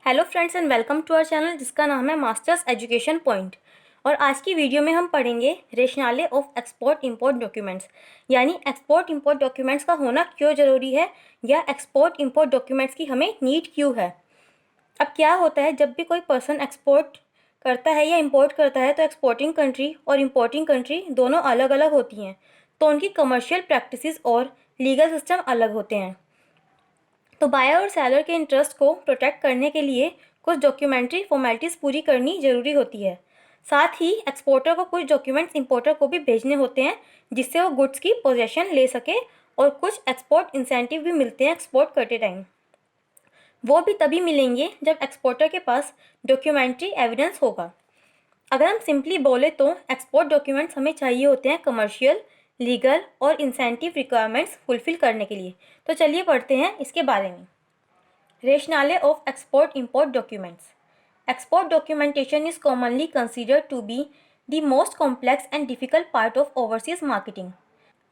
Hello friends and welcome to our channel जिसका नाम है मास्टर्स एजुकेशन पॉइंट। और आज की वीडियो में हम पढ़ेंगे रेशनाले ऑफ एक्सपोर्ट इंपोर्ट डॉक्यूमेंट्स, यानी एक्सपोर्ट इंपोर्ट डॉक्यूमेंट्स का होना क्यों ज़रूरी है या एक्सपोर्ट इंपोर्ट डॉक्यूमेंट्स की हमें नीड क्यों है। अब क्या होता है, जब भी कोई पर्सन एक्सपोर्ट करता है या इंपोर्ट करता है तो एक्सपोर्टिंग कंट्री और इंपोर्टिंग कंट्री दोनों अलग अलग होती हैं, तो उनकी कमर्शियल प्रैक्टिसेस और लीगल सिस्टम अलग होते हैं। तो बायर और सेलर के इंटरेस्ट को प्रोटेक्ट करने के लिए कुछ डॉक्यूमेंट्री फॉर्मेलिटीज़ पूरी करनी ज़रूरी होती है। साथ ही एक्सपोर्टर को कुछ डॉक्यूमेंट्स इंपोर्टर को भी भेजने होते हैं जिससे वो गुड्स की पोजेशन ले सके, और कुछ एक्सपोर्ट इंसेंटिव भी मिलते हैं एक्सपोर्ट करते टाइम। वो भी तभी मिलेंगे जब एक्सपोर्टर के पास डॉक्यूमेंट्री एविडेंस होगा। अगर हम सिंपली बोले तो एक्सपोर्ट डॉक्यूमेंट्स हमें चाहिए होते हैं कमर्शियल, लीगल और इंसेंटिव रिक्वायरमेंट्स फुलफिल करने के लिए। तो चलिए पढ़ते हैं इसके बारे में। Rationale of export import documents. Export documentation is commonly considered to be the most complex and difficult part of overseas marketing.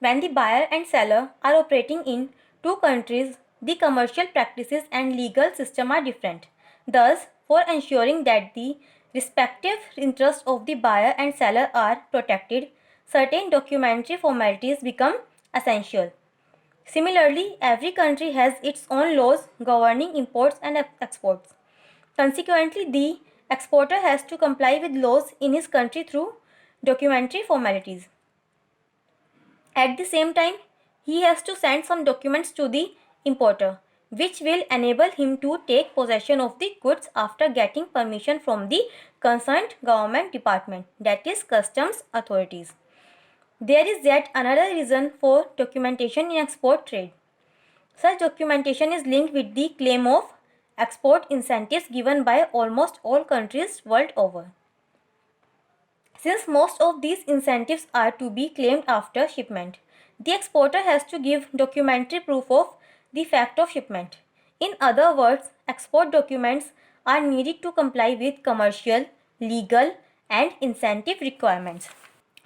When the buyer and seller are operating in two countries, the commercial practices and legal system are different. Thus, for ensuring that the respective interests of the buyer and seller are protected, certain documentary formalities become essential. Similarly, every country has its own laws governing imports and exports. Consequently, the exporter has to comply with laws in his country through documentary formalities. At the same time, he has to send some documents to the importer, which will enable him to take possession of the goods after getting permission from the concerned government department, that is, customs authorities. There is yet another reason for documentation in export trade. Such documentation is linked with the claim of export incentives given by almost all countries world over. Since most of these incentives are to be claimed after shipment, the exporter has to give documentary proof of the fact of shipment. In other words, export documents are needed to comply with commercial, legal and incentive requirements.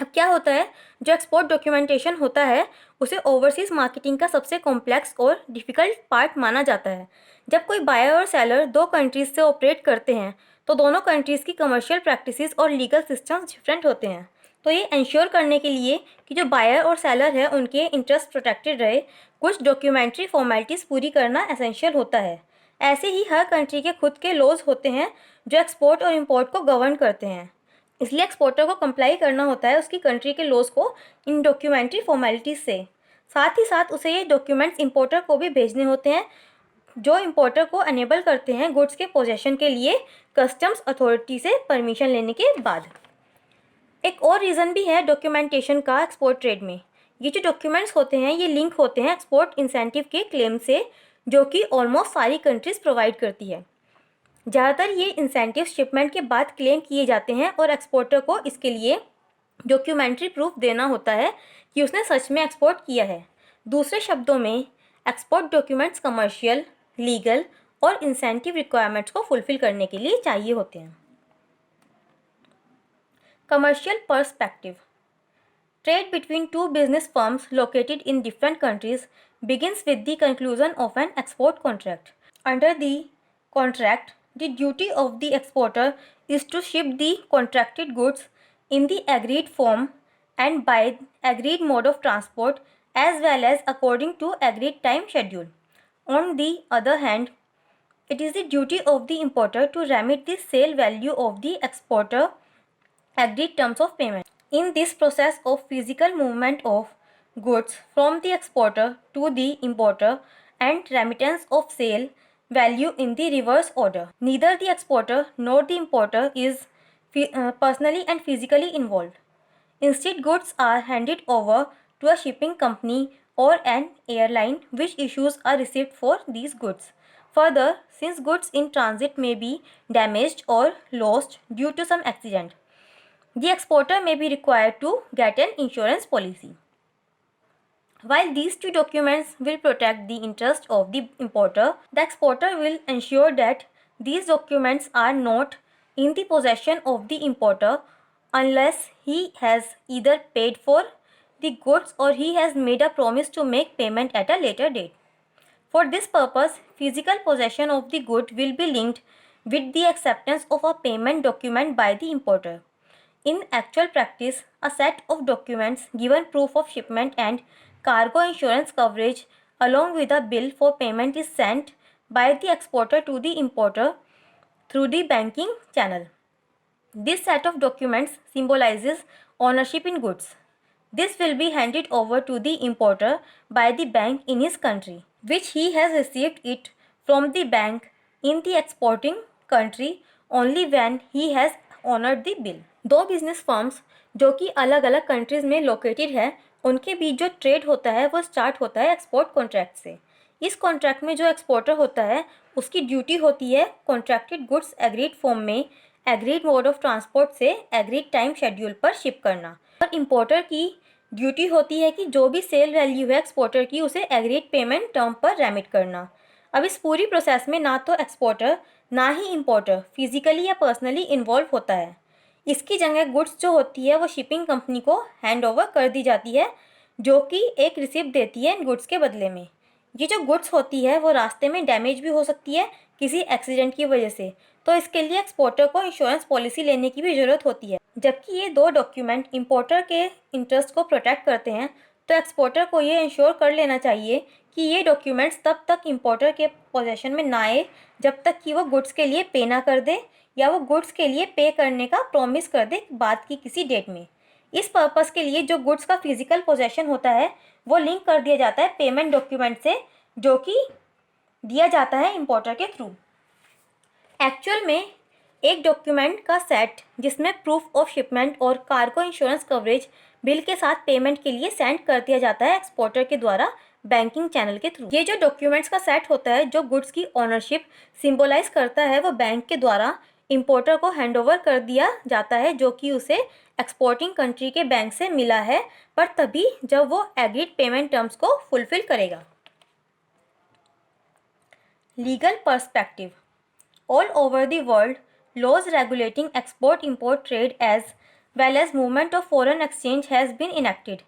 अब क्या होता है, जो export documentation होता है उसे overseas marketing का सबसे कॉम्प्लेक्स और डिफ़िकल्ट पार्ट माना जाता है। जब कोई बायर और सेलर दो कंट्रीज़ से ऑपरेट करते हैं तो दोनों कंट्रीज़ की कमर्शियल प्रैक्टिसेस और लीगल सिस्टम्स डिफरेंट होते हैं। तो ये इंश्योर करने के लिए कि जो बायर और सेलर है उनके इंटरेस्ट प्रोटेक्टेड रहे, कुछ डॉक्यूमेंट्री फॉर्मेलिटीज़ पूरी करना एसेंशियल होता है। ऐसे ही हर कंट्री के खुद के लॉज होते हैं जो एक्सपोर्ट और इम्पोर्ट को गवर्न करते हैं, इसलिए एक्सपोर्टर को कंप्लाई करना होता है उसकी कंट्री के लॉज को इन डॉक्यूमेंट्री फॉर्मेलिटीज़ से। साथ ही साथ उसे ये डॉक्यूमेंट्स इंपोर्टर को भी भेजने होते हैं जो इंपोर्टर को अनेबल करते हैं गुड्स के पोजेशन के लिए कस्टम्स अथॉरिटी से परमिशन लेने के बाद। एक और रीज़न भी है डॉक्यूमेंटेशन का एक्सपोर्ट ट्रेड में। ये जो डॉक्यूमेंट्स होते हैं ये लिंक होते हैं एक्सपोर्ट इंसेंटिव के क्लेम से, जो कि ऑलमोस्ट सारी कंट्रीज़ प्रोवाइड करती है। ज़्यादातर ये इंसेंटिव शिपमेंट के बाद क्लेम किए जाते हैं और एक्सपोर्टर को इसके लिए डॉक्यूमेंट्री प्रूफ देना होता है कि उसने सच में एक्सपोर्ट किया है। दूसरे शब्दों में, एक्सपोर्ट डॉक्यूमेंट्स कमर्शियल, लीगल और इंसेंटिव रिक्वायरमेंट्स को फुलफिल करने के लिए चाहिए होते हैं। Commercial perspective. Trade between two business firms located in different countries begins with the conclusion of an export contract. Under the contract, the duty of the exporter is to ship the contracted goods in the agreed form and by agreed mode of transport as well as according to agreed time schedule. On the other hand, it is the duty of the importer to remit the sale value of the exporter agreed terms of payment. In this process of physical movement of goods from the exporter to the importer and remittance of sale value in the reverse order, neither the exporter nor the importer is personally and physically involved. Instead, goods are handed over to a shipping company or an airline which issues a receipt for these goods. Further, since goods in transit may be damaged or lost due to some accident, the exporter may be required to get an insurance policy. While these two documents will protect the interest of the importer, the exporter will ensure that these documents are not in the possession of the importer unless he has either paid for the goods or he has made a promise to make payment at a later date. For this purpose, physical possession of the good will be linked with the acceptance of a payment document by the importer. In actual practice, a set of documents given proof of shipment and cargo insurance coverage along with a bill for payment is sent by the exporter to the importer through the banking channel. This set of documents symbolizes ownership in goods. This will be handed over to the importer by the bank in his country, which he has received it from the bank in the exporting country only when he has honored the bill. दो business firms जो कि अलग अलग countries में located है, उनके बीच जो trade होता है वो स्टार्ट होता है एक्सपोर्ट कॉन्ट्रैक्ट से। इस कॉन्ट्रैक्ट में जो एक्सपोर्टर होता है उसकी ड्यूटी होती है कॉन्ट्रैक्टेड गुड्स एग्रीड फॉर्म में एग्रीड मोड ऑफ ट्रांसपोर्ट से एग्रीड टाइम शेड्यूल पर शिप करना, और इम्पोर्टर की ड्यूटी होती है कि जो भी सेल वैल्यू है एक्सपोर्टर की उसे एग्रीड पेमेंट टर्म पर रेमिट करना। अब इस पूरी प्रोसेस में ना तो एक्सपोर्टर ना ही इम्पोर्टर फिजिकली या पर्सनली इन्वॉल्व होता है। इसकी जगह गुड्स जो होती है वो शिपिंग कंपनी को हैंड ओवर कर दी जाती है, जो कि एक रिसिप्ट देती है इन गुड्स के बदले में। ये जो गुड्स होती है वो रास्ते में डैमेज भी हो सकती है किसी एक्सीडेंट की वजह से, तो इसके लिए एक्सपोर्टर को इंश्योरेंस पॉलिसी लेने की भी ज़रूरत होती है। जबकि ये दो डॉक्यूमेंट इंपोर्टर के इंटरेस्ट को प्रोटेक्ट करते हैं, तो एक्सपोर्टर को ये इंश्योर कर लेना चाहिए कि ये डॉक्यूमेंट्स तब तक इंपोर्टर के पोजेशन में ना आए जब तक कि वो गुड्स के लिए पे ना कर दे या वो गुड्स के लिए पे करने का प्रॉमिस कर दे बाद की किसी डेट में। इस पर्पस के लिए जो गुड्स का फिजिकल पोजेशन होता है वो लिंक कर दिया जाता है पेमेंट डॉक्यूमेंट से, जो कि दिया जाता है इंपोर्टर के थ्रू। एक्चुअल में एक डॉक्यूमेंट का सेट जिसमें प्रूफ ऑफ शिपमेंट और कार्गो इंश्योरेंस कवरेज बिल के साथ पेमेंट के लिए सेंड कर दिया जाता है एक्सपोर्टर के द्वारा बैंकिंग चैनल के थ्रू। ये जो डॉक्यूमेंट्स का सेट होता है जो गुड्स की ओनरशिप सिंबलाइज करता है वो बैंक के द्वारा इंपोर्टर को हैंडओवर कर दिया जाता है, जो कि उसे एक्सपोर्टिंग कंट्री के बैंक से मिला है, पर तभी जब वो एग्रीड पेमेंट टर्म्स को फुलफिल करेगा। Legal perspective. All over the world, laws regulating export-import trade as well as movement of foreign exchange has been enacted.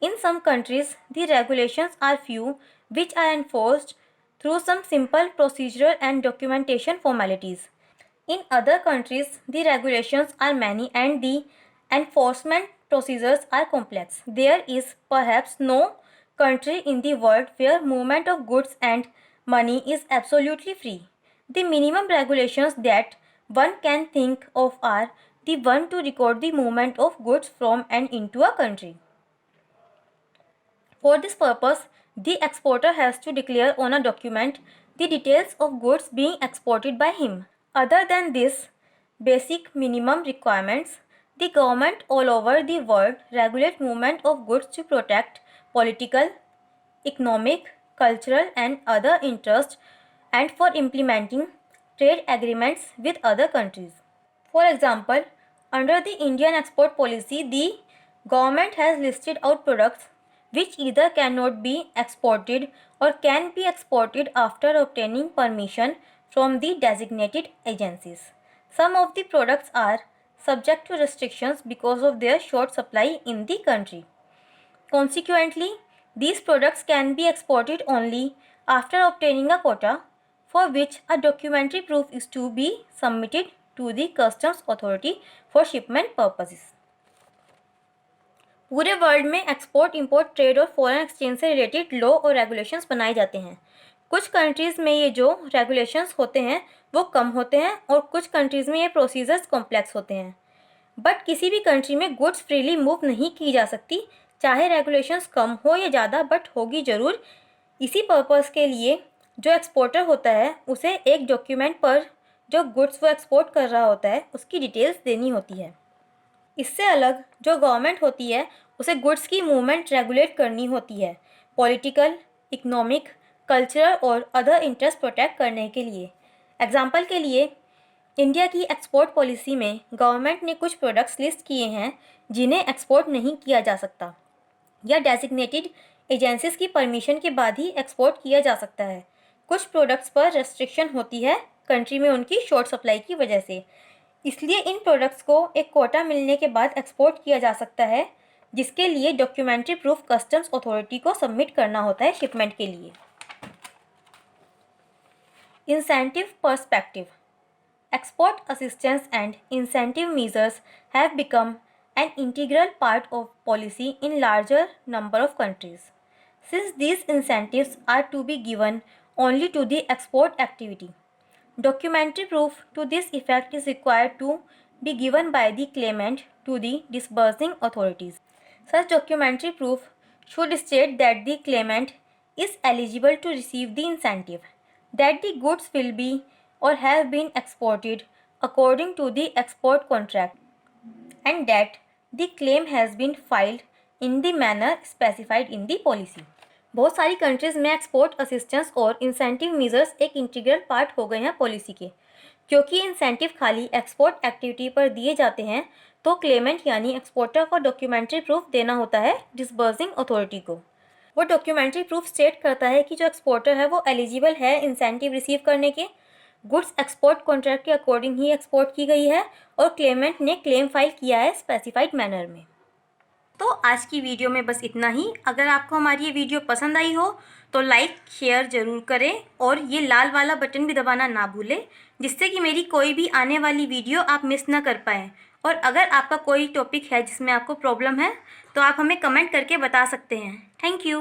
In some countries, the regulations are few, which are enforced through some simple procedural and documentation formalities. In other countries, the regulations are many and the enforcement procedures are complex. There is perhaps no country in the world where movement of goods and money is absolutely free. The minimum regulations that one can think of are the one to record the movement of goods from and into a country. For this purpose, the exporter has to declare on a document the details of goods being exported by him. Other than this basic minimum requirements, the government all over the world regulate movement of goods to protect political, economic, cultural and other interests and for implementing trade agreements with other countries. For example, under the Indian export policy, the government has listed out products which either cannot be exported or can be exported after obtaining permission from the designated agencies. Some of the products are subject to restrictions because of their short supply in the country. Consequently, these products can be exported only after obtaining a quota, for which a documentary proof is to be submitted to the customs authority for shipment purposes. पूरे world में export import trade और foreign exchange से related law और regulations बनाए जाते हैं। कुछ countries में ये जो रेगुलेशंस होते हैं वो कम होते हैं और कुछ कंट्रीज़ में ये प्रोसीजर्स कॉम्प्लेक्स होते हैं। बट किसी भी कंट्री में गुड्स फ्रीली मूव नहीं की जा सकती, चाहे रेगुलेशंस कम हो या ज़्यादा, बट होगी ज़रूर। इसी पर्पस के लिए जो एक्सपोर्टर होता है उसे एक डॉक्यूमेंट पर जो गुड्स वो एक्सपोर्ट कर रहा होता है उसकी डिटेल्स देनी होती है। इससे अलग जो गवर्नमेंट होती है उसे गुड्स की मूवमेंट रेगुलेट करनी होती है पॉलिटिकल, इकोनॉमिक, कल्चरल और अदर इंटरेस्ट प्रोटेक्ट करने के लिए। एग्जांपल के लिए इंडिया की एक्सपोर्ट पॉलिसी में गवर्नमेंट ने कुछ प्रोडक्ट्स लिस्ट किए हैं जिन्हें एक्सपोर्ट नहीं किया जा सकता या डेजिग्नेटेड एजेंसीज की परमिशन के बाद ही एक्सपोर्ट किया जा सकता है। कुछ प्रोडक्ट्स पर रेस्ट्रिक्शन होती है कंट्री में उनकी शॉर्ट सप्लाई की वजह से, इसलिए इन प्रोडक्ट्स को एक कोटा मिलने के बाद एक्सपोर्ट किया जा सकता है, जिसके लिए डॉक्यूमेंट्री प्रूफ कस्टम्स अथॉरिटी को सबमिट करना होता है शिपमेंट के लिए। Incentive perspective. export assistance and incentive measures have become an integral part of policy in larger number of countries. Since these incentives are to be given only to the export activity, documentary proof to this effect is required to be given by the claimant to the disbursing authorities. Such documentary proof should state that the claimant is eligible to receive the incentive, that the goods will be or have been exported according to the export contract, and that the claim has been filed in the manner specified in the policy. बहुत सारी countries में export assistance और incentive measures एक integral part हो गए हैं policy के। क्योंकि इंसेंटिव खाली एक्सपोर्ट एक्टिविटी पर दिए जाते हैं तो क्लेमेंट यानी एक्सपोर्टर को डॉक्यूमेंट्री प्रूफ देना होता है डिसबर्सिंग अथॉरिटी को। वो डॉक्यूमेंट्री प्रूफ स्टेट करता है कि जो एक्सपोर्टर है वो एलिजिबल है इंसेंटिव रिसीव करने के, गुड्स एक्सपोर्ट कॉन्ट्रैक्ट के अकॉर्डिंग ही एक्सपोर्ट की गई है और क्लेमेंट ने क्लेम फाइल किया है स्पेसिफाइड मैनर में। तो आज की वीडियो में बस इतना ही। अगर आपको हमारी ये वीडियो पसंद आई हो तो लाइक शेयर ज़रूर करें और ये लाल वाला बटन भी दबाना ना भूलें, जिससे कि मेरी कोई भी आने वाली वीडियो आप मिस ना कर पाएँ। और अगर आपका कोई टॉपिक है जिसमें आपको प्रॉब्लम है तो आप हमें कमेंट करके बता सकते हैं। Thank you.